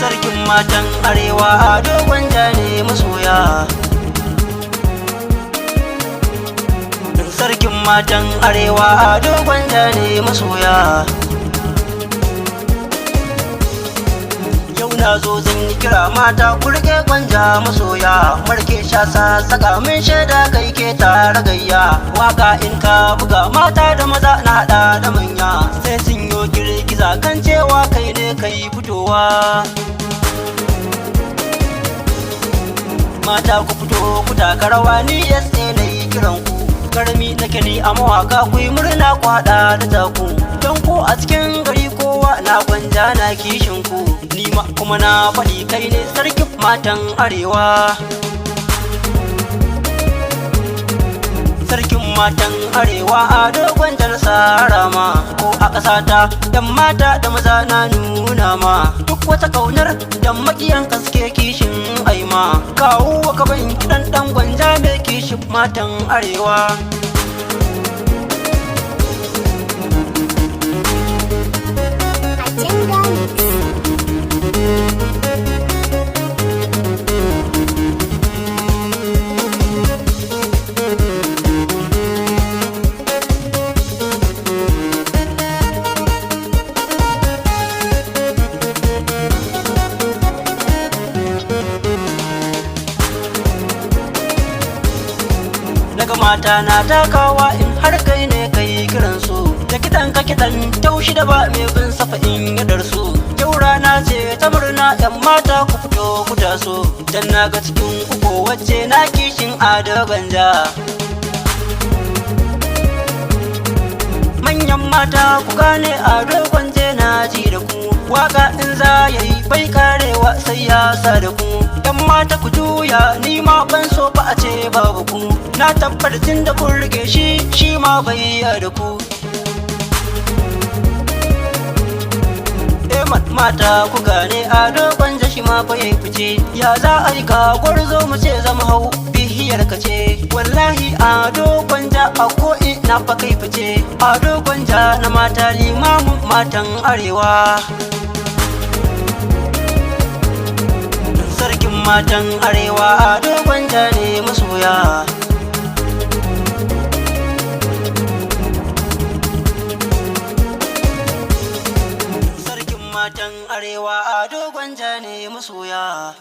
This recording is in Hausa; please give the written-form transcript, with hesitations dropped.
Sarkin matan arewa Ado Gwanja ne masoya. Sarkin matan arewa Ado Gwanja ne masoya. Yau na zo zan yi kira mata ku rike Gwanja masoya. Marke shasa saka min shaida kai ke tare gayya. Waka in ka buga mata da maza na hada da manya, sai sun yo girgiza kan cewa kai ne kai fitowa. Mata ku fito ku taka rawa, ni SA na yi kiran ku. Karami nake ni a mawaka ku yi murna ku hada da taku. Don ku a cikin gari kowa na Gwanja na kishin ku. Ni ma kuma na faɗi kai ne sarkin matan arewa. Sarkin matan arewa Ado Gwanja na sarama. Ko a ƙasata yan mata da maza na nuna ma. Duk wata kaunar da makiyan kaske kishin aima. Kawo ka ban kiɗan ɗan Gwanja mai kishin matan arewa. Daga mata na takawa in har kai ne kai kiran su. Da kiɗan ka kiɗan taushi da ba mai bin safa in yadar su. Yau rana ce ta murna yan mata ku fito ku taso. Dan na ga cikin ku wacce na kishin Ado Gwanja. Manyan mata ku gane Ado Gwanja na ji da ku. Waka in za yayi bai karewa sai ya sa da ku. Yan mata ku juya ni ma ban so ba a ce babu ku. Na tabbata tun da kun rike shi ma bai da ku. Mata ku gane Ado Gwanja shi ma bai fice. Ya za a yi ka gwarzo mu ce zama hau bihiyar ka ce. Wallahi Ado Gwanja a ko'i na fa kai fice. Ado Gwanja na mata limamin matan arewa. Sarkin matan arewa Ado Gwanja ne masoya. Sarkin matan arewa Ado Gwanja ne masoya.